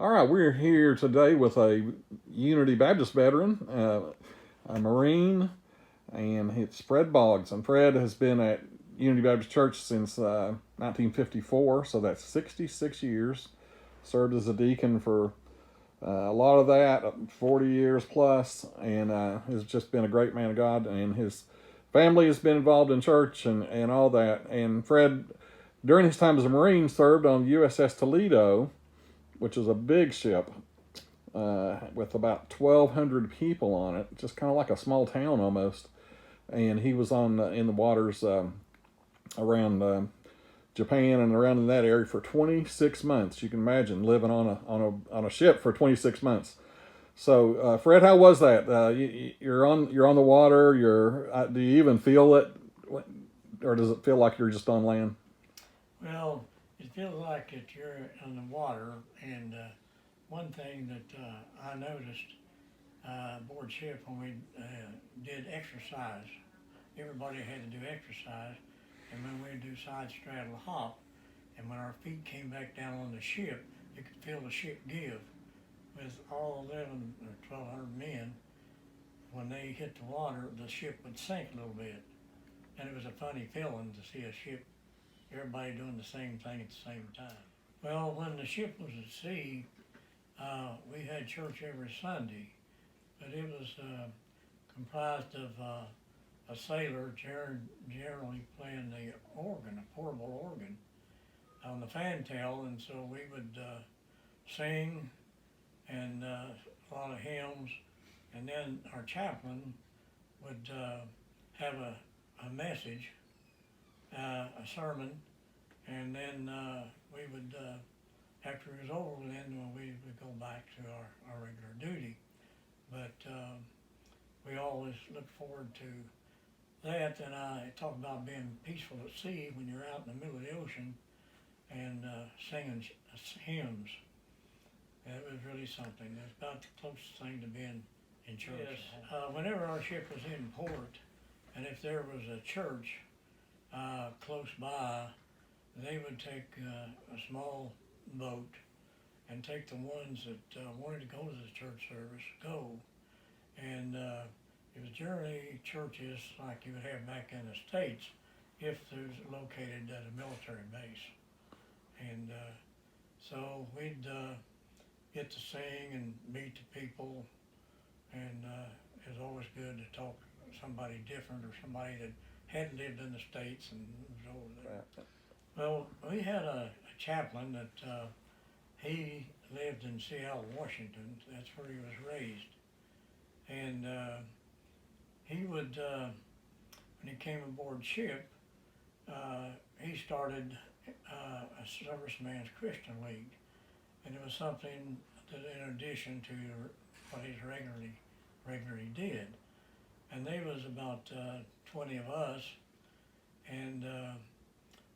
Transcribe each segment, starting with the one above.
All right, we're here today with a Unity Baptist veteran, a Marine, and it's Fred Boggs. And Fred has been at Unity Baptist Church since 1954, so that's 66 years. Served as a deacon for a lot of that, 40 years plus, and has just been a great man of God. And his family has been involved in church and all that. And Fred, during his time as a Marine, served on USS Toledo, which is a big ship with about 1,200 people on it, just kind of like a small town almost. And he was on in the waters around Japan and around in that area for 26 months. You can imagine living on a ship for 26 months. So, Fred, how was that? You're on the water. Do you even feel it, or does it feel like you're just on land? Well, it feels like that you're on the water, and one thing that I noticed aboard ship when we did exercise, everybody had to do exercise, and when we do side straddle hop, and when our feet came back down on the ship, you could feel the ship give. With all 11 or 1,200 men, when they hit the water, the ship would sink a little bit, and it was a funny feeling to see a ship, everybody doing the same thing at the same time. Well, when the ship was at sea, we had church every Sunday, but it was comprised of a sailor generally playing the organ, a portable organ, on the fantail, and so we would sing and a lot of hymns, and then our chaplain would have a message, a sermon, and then we would, after it was over, then we would go back to our regular duty. But we always look forward to that, and I talk about being peaceful at sea when you're out in the middle of the ocean and singing hymns. That was really something. That's about the closest thing to being in church. Yes. Whenever our ship was in port, and if there was a church close by, they would take a small boat and take the ones that wanted to go to the church service, go. And it was generally churches like you would have back in the States if it was located at a military base. And so we'd get to sing and meet the people, and it was always good to talk to somebody different or somebody that hadn't lived in the States and was over there. Right. Well, we had a chaplain that he lived in Seattle, Washington. That's where he was raised. And he would, when he came aboard ship, he started a Serviceman's Christian League. And it was something that in addition to what he regularly did. And there was about 20 of us, and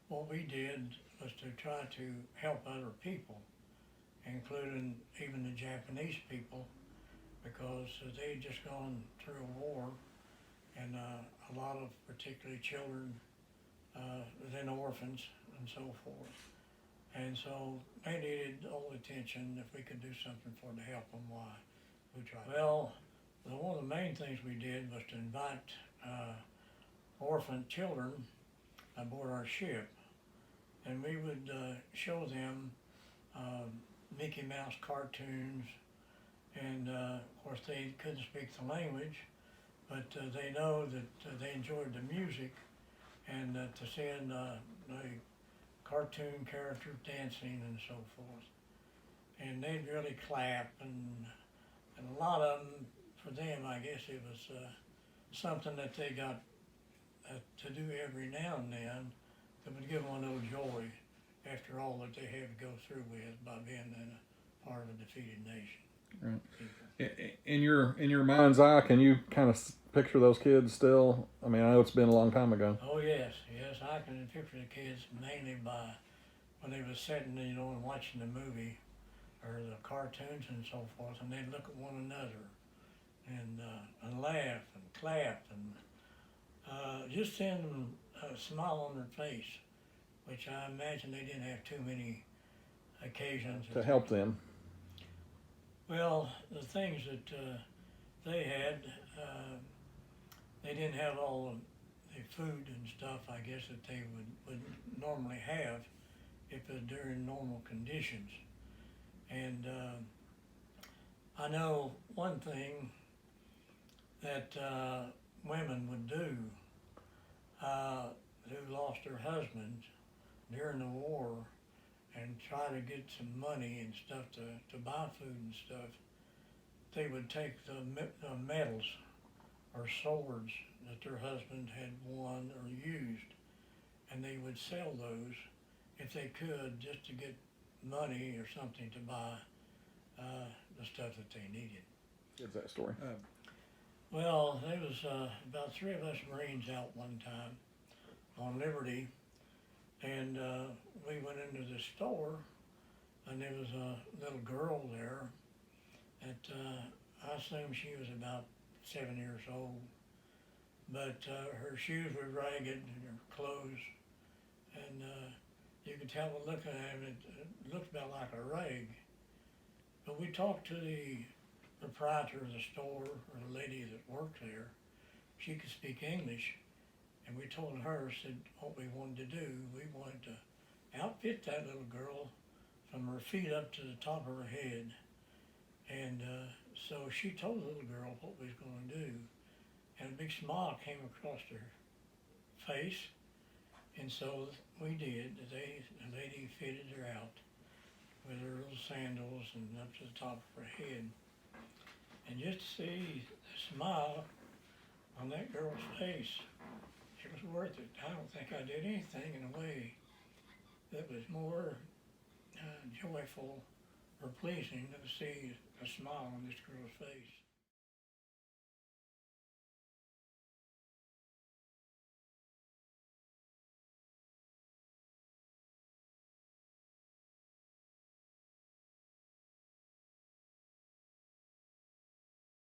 what we did was to try to help other people, including even the Japanese people, because they had just gone through a war, and a lot of particularly children, then orphans and so forth. And so they needed all the attention. If we could do something for them to help them, why, we tried. Well, one of the main things we did was to invite orphan children aboard our ship, and we would show them Mickey Mouse cartoons, and of course they couldn't speak the language, but they know that they enjoyed the music, and to send the cartoon characters dancing and so forth. And they'd really clap, and a lot of them, for them, I guess it was something that they got to do every now and then that would give them a little joy after all that they had to go through with by being in a part of a defeated nation. Right. In your mind's eye, can you kind of picture those kids still? I mean, I know it's been a long time ago. Oh yes, I can picture the kids mainly by when they were sitting, and watching the movie or the cartoons and so forth, and they'd look at one another and laugh and clap and just seeing them smile on their face, which I imagine they didn't have too many occasions to help them. Well, the things that they had, they didn't have all the food and stuff, I guess, that they would normally have if it was during normal conditions. And I know one thing that women would do who lost their husbands during the war and try to get some money and stuff to buy food and stuff. They would take the medals or swords that their husband had won or used, and they would sell those if they could, just to get money or something to buy the stuff that they needed. What's that story? Well, there was about 3 of us Marines out one time on Liberty, and we went into the store, and there was a little girl there that I assume she was about 7 years old, but her shoes were ragged and her clothes, and you could tell by looking at them, it looked about like a rag. But we talked to the proprietor of the store, or the lady that worked there. She could speak English, and we told her, said, what we wanted to do, we wanted to outfit that little girl from her feet up to the top of her head. And so she told the little girl what we was going to do, and a big smile came across her face. And so we did. The lady fitted her out with her little sandals and up to the top of her head. And just to see the smile on that girl's face, it was worth it. I don't think I did anything in a way that was more joyful or pleasing than to see a smile on this girl's face.